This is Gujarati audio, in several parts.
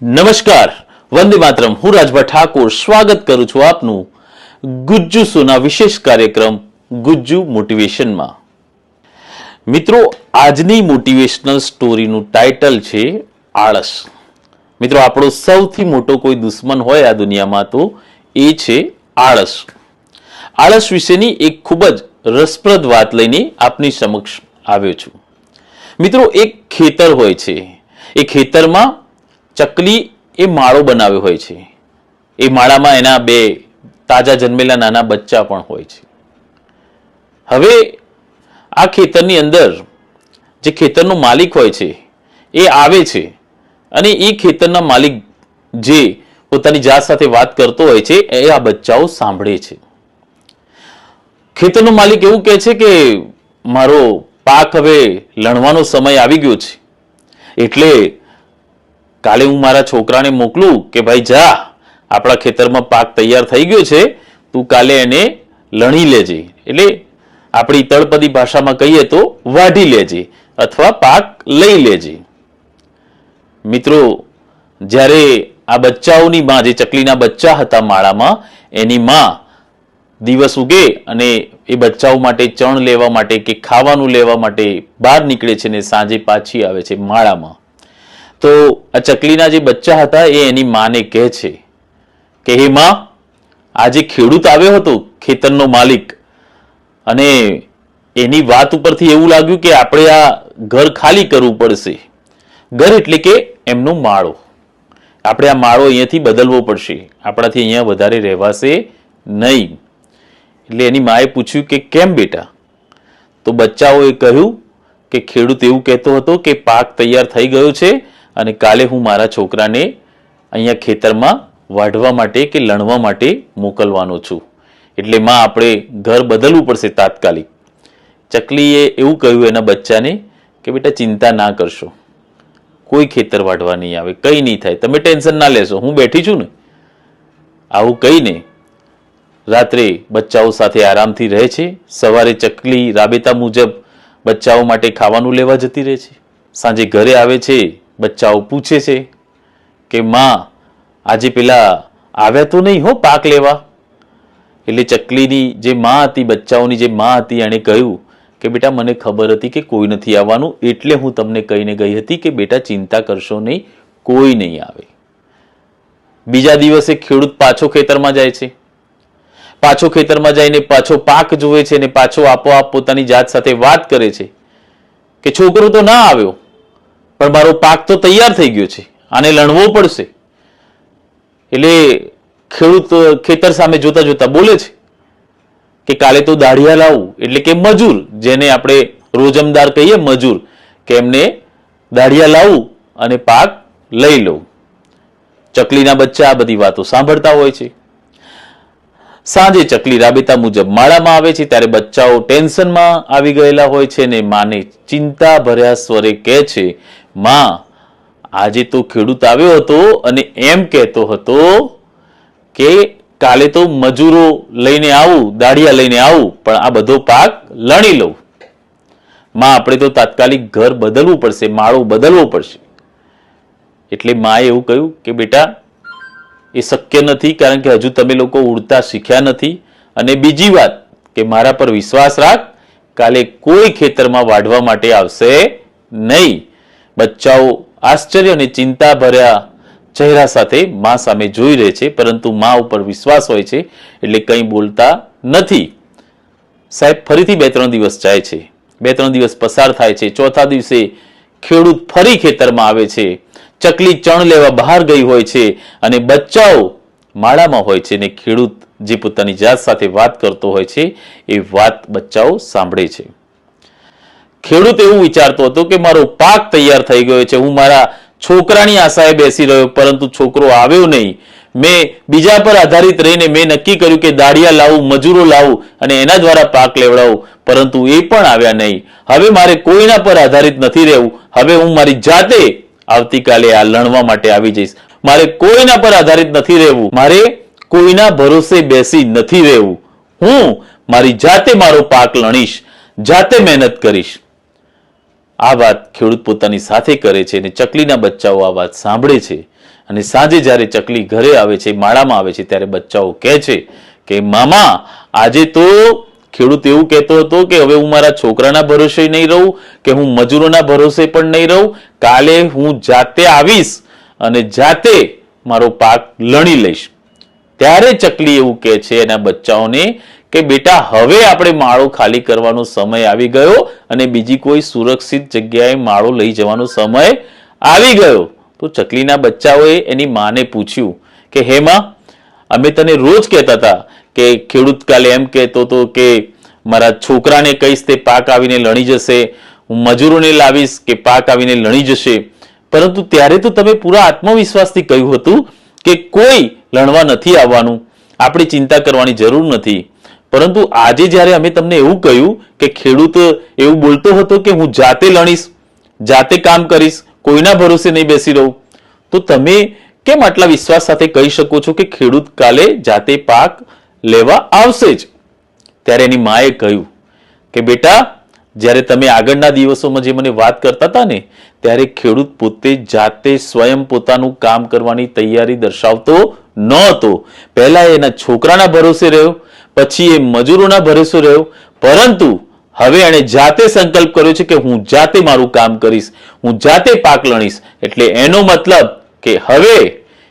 નમસ્કાર, વંદે માતરમ. હું રાજભા ઠાકોર સ્વાગત કરું છું આપનું ગુજ્જુ સોના વિશેષ કાર્યક્રમ ગુજ્જુ મોટિવેશનમાં. મિત્રો, આજની મોટિવેશનલ સ્ટોરીનું ટાઇટલ છે આળસ. મિત્રો, આપણો સૌથી મોટો કોઈ દુશ્મન હોય આ દુનિયામાં તો એ છે આળસ. આળસ વિશેની એક ખૂબ જ રસપ્રદ વાત લઈને આપની સમક્ષ આવ્યો છું. મિત્રો, એક ખેતર હોય છે. એ ખેતરમાં ચકલી એ માળો બનાવ્યો હોય છે. એ માળામાં એના બે તાજા જન્મેલા નાના બચ્ચા પણ હોય છે. હવે આ ખેતરની અંદર જે ખેતરનો માલિક હોય છે એ આવે છે અને એ ખેતરના માલિક જે પોતાની જાત સાથે વાત કરતો હોય છે એ આ બચ્ચાઓ સાંભળે છે. ખેતરનો માલિક એવું કહે છે કે મારો પાક હવે લણવાનો સમય આવી ગયો છે, એટલે કાલે હું મારા છોકરાને મોકલું કે ભાઈ જા, આપણા ખેતરમાં પાક તૈયાર થઈ ગયો છે, તું કાલે એને લણી લેજે. એટલે આપણી તળપદી ભાષામાં કહીએ તો વાઢી લેજે અથવા પાક લઈ લેજે. મિત્રો, જ્યારે આ બચ્ચાઓની માં, જે ચકલીના બચ્ચા હતા માળામાં, એની માં દિવસ ઉગે અને એ બચ્ચાઓ માટે ચણ લેવા માટે કે ખાવાનું લેવા માટે બહાર નીકળે છે ને સાંજે પાછી આવે છે માળામાં. તો આ ચકલીના જે બચ્ચા હતા એ એની માને કહે છે કે હે માં, આજે ખેડૂત આવ્યો હતો, ખેતરનો માલિક, અને એની વાત ઉપરથી એવું લાગ્યું કે આપણે આ ઘર ખાલી કરવું પડશે. ઘર એટલે કે એમનો માળો. આપણે આ માળો અહીંયાથી બદલવો પડશે, આપણાથી અહીંયા વધારે રહેવાશે નહીં. એટલે એની માએ પૂછ્યું કે કેમ બેટા? તો બચ્ચાઓએ કહ્યું કે ખેડૂત એવું કહેતો હતો કે પાક તૈયાર થઈ ગયો છે અને કાલે હું મારા છોકરાને અહીંયા ખેતરમાં વાઢવા માટે કે લણવા માટે મોકલવાનો છું, એટલે માં આપણે ઘર બદલવું પડશે તાત્કાલિક. ચકલીએ એવું કહ્યું એના બચ્ચાને કે બેટા ચિંતા ના કરશો, કોઈ ખેતર વાઢવા નહીં આવે, કંઈ નહીં થાય, તમે ટેન્શન ના લેશો, હું બેઠી છું ને. આવું કહીને રાત્રે બચ્ચાઓ સાથે આરામથી રહે છે. સવારે ચકલી રાબેતા મુજબ બચ્ચાઓ માટે ખાવાનું લેવા જતી રહે છે. સાંજે ઘરે આવે છે, બચ્ચાઓ પૂછે છે કે માં, આજે પેલા આવ્યા તો નહીં હો પાક લેવા? એટલે ચકલીની જે માં હતી, બચ્ચાઓની જે માં હતી, એણે કહ્યું કે બેટા મને ખબર હતી કે કોઈ નથી આવવાનું, એટલે હું તમને કહીને ગઈ હતી કે બેટા ચિંતા કરશો નહીં, કોઈ નહીં આવે. બીજા દિવસે ખેડૂત પાછો ખેતરમાં જાય છે. પાછો ખેતરમાં જઈને પાછો પાક જોવે છે ને પાછો આપોઆપ પોતાની જાત સાથે વાત કરે છે કે છોકરો તો ના આવ્યો, પણ મારો પાક તો તૈયાર થઈ ગયો છે, આને લણવો પડશે. એટલે ખેડૂત ખેતર સામે જોતા જોતા બોલે છે કે કાલે તો દાઢિયા લાવું, એટલે કે મજૂર, જેને આપણે રોજમદાર કહીએ મજૂર, કે એમને દાઢિયા લાવું અને પાક લઈ લઉં. ચકલીના બચ્ચા આ બધી વાતો સાંભળતા હોય છે. સાંજે ચકલી રાબેતા મુજબ માળામાં આવે છે ત્યારે બચ્ચાઓ ટેન્શનમાં આવી ગયેલા હોય છે ને માને ચિંતા ભર્યા સ્વરે કહે છે, માં, આજે તો ખેડૂત આવ્યો હતો અને એમ કહેતો હતો કે કાલે તો મજૂરો લઈને આવું, દાઢિયા લઈને આવું, પણ આ બધો પાક લણી લઉં. માં, આપણે તો તાત્કાલિક ઘર બદલવું પડશે, માળો બદલવો પડશે. એટલે માએ એવું કહ્યું કે બેટા એ શક્ય નથી, કારણ કે હજુ તમે લોકો ઉડતા શીખ્યા નથી, અને બીજી વાત કે મારા પર વિશ્વાસ રાખ, કાલે કોઈ ખેતરમાં વાઢવા માટે આવશે નહીં. બચ્ચાઓ આશ્ચર્ય અને ચિંતા ભર્યા ચહેરા સાથે માં સામે જોઈ રહે છે, પરંતુ માં ઉપર વિશ્વાસ હોય છે એટલે કંઈ બોલતા નથી. સાહેબ, ફરીથી 2-3 દિવસ જાય છે. 2-3 દિવસ પસાર થાય છે. ચોથા દિવસે ખેડૂત ફરી ખેતરમાં આવે છે. ચકલી ચણ લેવા બહાર ગઈ હોય છે અને બચ્ચાઓ માળામાં હોય છે ને ખેડૂત જે પોતાની જાત સાથે વાત કરતો હોય છે એ વાત બચ્ચાઓ સાંભળે છે. ખેડૂત એવું વિચારતો હતો કે મારો પાક તૈયાર થઈ ગયો છે, હું મારા છોકરાની આશાએ બેસી રહ્યો, પરંતુ છોકરો આવ્યો નહીં. મેં બીજા પર આધારિત રહીને મેં નક્કી કર્યું કે દાઢિયા લાવું, મજૂરો લાવું અને એના દ્વારા પાક લેવડાવું, પરંતુ એ પણ આવ્યા નહીં. હવે મારે કોઈના પર આધારિત નથી રહેવું. હવે હું મારી જાતે આવતીકાલે આ લણવા માટે આવી જઈશ. મારે કોઈના પર આધારિત નથી રહેવું, મારે કોઈના ભરોસે બેસી નથી રહેવું. હું મારી જાતે મારો પાક લણીશ, જાતે મહેનત કરીશ. આ વાત ખેડૂત પોતાની સાથે કરે છે અને ચકલીના બચ્ચાઓ આ વાત સાંભળે છે અને સાંજે જ્યારે ચકલી ઘરે આવે છે, માળામાં આવે છે, ત્યારે બચ્ચાઓ કહે છે કે મામા આજે તો ખેડૂત એવું કહેતો હતો કે હવે હું મારા છોકરાના ભરોસે નહીં રહું કે હું મજૂરોના ભરોસે પણ નહીં રહું, કાલે હું જાતે આવીશ અને જાતે મારો પાક લણી લઈશ. ત્યારે ચકલી એવું કહે છે એના બચ્ચાઓને કે બેટા હવે આપણે માળો ખાલી કરવાનો સમય આવી ગયો અને બીજી કોઈ સુરક્ષિત જગ્યાએ માળો લઈ જવાનો સમય આવી ગયો. તો ચકલીના બચ્ચાઓએ એની માને પૂછ્યું કે હે માં, અમે તને રોજ કહેતા હતા કે ખેડૂત કાલે એમ કહેતો હતો કે મારા છોકરાને કહીશ તે પાક આવીને લણી જશે, હું મજૂરોને લાવીશ કે પાક આવીને લણી જશે, પરંતુ ત્યારે તો તમે પૂરા આત્મવિશ્વાસથી કહ્યું હતું કે કોઈ લણવા નથી આવવાનું, આપણે ચિંતા કરવાની જરૂર નથી. પરંતુ આજે જ્યારે અમે તમને એવું કહ્યું કે ખેડૂત એવું બોલતો હતો કે હું જાતે લણીશ, જાતે કામ કરીશ, કોઈના ભરોસે નહીં બેસી રહું, તો તમે કેમ આટલા વિશ્વાસ સાથે કહી શકો છો કે ખેડૂત કાલે જાતે પાક લેવા આવશે જ? ત્યારે એની માએ કહ્યું કે બેટા, જ્યારે તમે આગળના દિવસોમાં જે મને વાત કરતા હતા ને, ત્યારે ખેડૂત પોતે જાતે સ્વયં પોતાનું કામ કરવાની તૈયારી દર્શાવતો ન હતો. પહેલા એના છોકરાના ભરોસે રહ્યો, પછી એ મજૂરોના ભરોસે રહ્યો, પરંતુ હવે એણે જાતે સંકલ્પ કર્યો છે કે હું જાતે મારું કામ કરીશ, હું જાતે પાક લણીશ. એટલે એનો મતલબ કે હવે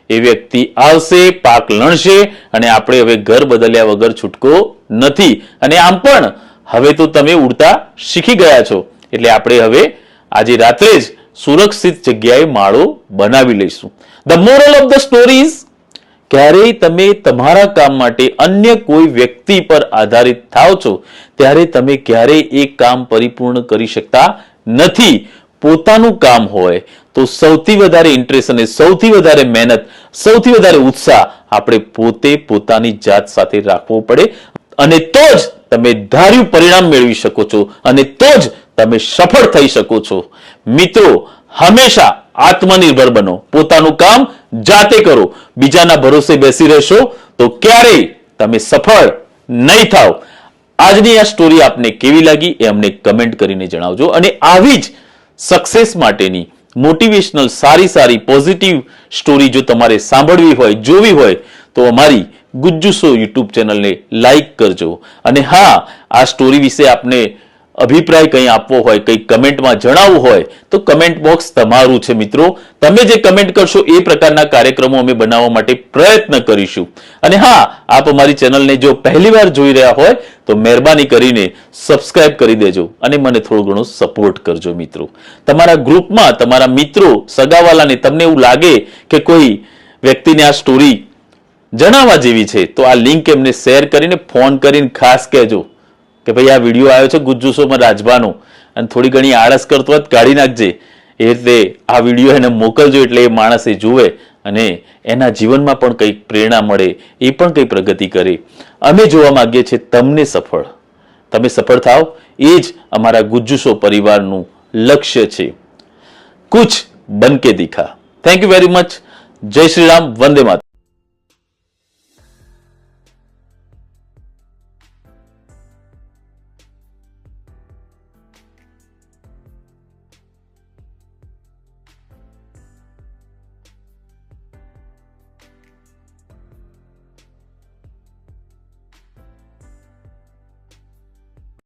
એ વ્યક્તિ આવશે, પાક લણશે અને આપણે હવે ઘર બદલ્યા વગર છૂટકો નથી. અને આમ પણ હવે તો તમે ઉડતા શીખી ગયા છો, એટલે આપણે હવે આજે રાત્રે જ સુરક્ષિત જગ્યાએ માળો બનાવી લઈશું. The moral of the story is, ક્યારેય તમે તમારા કામ માટે અન્ય કોઈ વ્યક્તિ પર આધારિત થાઓ છો ત્યારે તમે ક્યારેય એ કામ પરિપૂર્ણ કરી શકતા નથી. પોતાનું કામ હોય તો સૌથી વધારે ઇન્ટરેસ્ટ અને સૌથી વધારે મહેનત, સૌથી વધારે ઉત્સાહ આપણે પોતે પોતાની જાત સાથે રાખવો પડે, અને તો જ તમે ધાર્યું પરિણામ મેળવી શકો છો અને તો જ તમે સફળ થઈ શકો છો. મિત્રો, હંમેશા આત્મનિર્ભર બનો, પોતાનું કામ જાતે કરો. બીજાના ભરોસે બેસી રહેશો તો ક્યારેય તમે સફળ નહીં થાવ. આજની આ સ્ટોરી આપને કેવી લાગી એ અમને કમેન્ટ કરીને જણાવજો. અને આવી જ સક્સેસ માટેની મોટિવેશનલ સારી પોઝિટિવ સ્ટોરી જો તમારે સાંભળવી હોય, જોવી હોય તો અમારી ગુજ્જુ શો યુટ્યુબ ચેનલને લાઈક કરજો. અને હા, આ સ્ટોરી વિશે આપને અભિપ્રાય કંઈ આપવો હોય, કંઈ કમેન્ટમાં જણાવવું હોય તો કમેન્ટ બોક્સ તમારું છે મિત્રો. તમે જે કમેન્ટ કરશો એ પ્રકારના કાર્યક્રમો અમે બનાવવા માટે પ્રયત્ન કરીશું. અને હા, આપ અમારી ચેનલને જો પહેલીવાર જોઈ રહ્યા હોય તો મહેરબાની કરીને સબસ્ક્રાઇબ કરી દેજો અને મને થોડો ઘણો સપોર્ટ કરજો મિત્રો. તમારા ગ્રુપમાં તમારા મિત્રો, સગાવાલાને તમને એવું લાગે કે કોઈ વ્યક્તિને આ સ્ટોરી જણાવવા જેવી છે તો આ લિંક એમને શેર કરીને ફોન કરીને ખાસ કહેજો કે ભાઈ આ વિડીયો આવ્યો છે ગુજ્જુ શોમાં રાજભાનો, અને થોડી ઘણી આળસ કરતો હોય કાઢી નાખજે. એ રીતે આ વિડીયો એને મોકલજો એટલે એ માણસે જુએ અને એના જીવનમાં પણ કંઈક પ્રેરણા મળે, એ પણ કંઈ પ્રગતિ કરે. અમે જોવા માંગીએ છીએ તમને સફળ. તમે સફળ થાવ એ જ અમારા ગુજ્જુ શો પરિવારનું લક્ષ્ય છે. કુછ બન કે દિખા. Thank you very much. જય શ્રી રામ. વંદે માતરમ.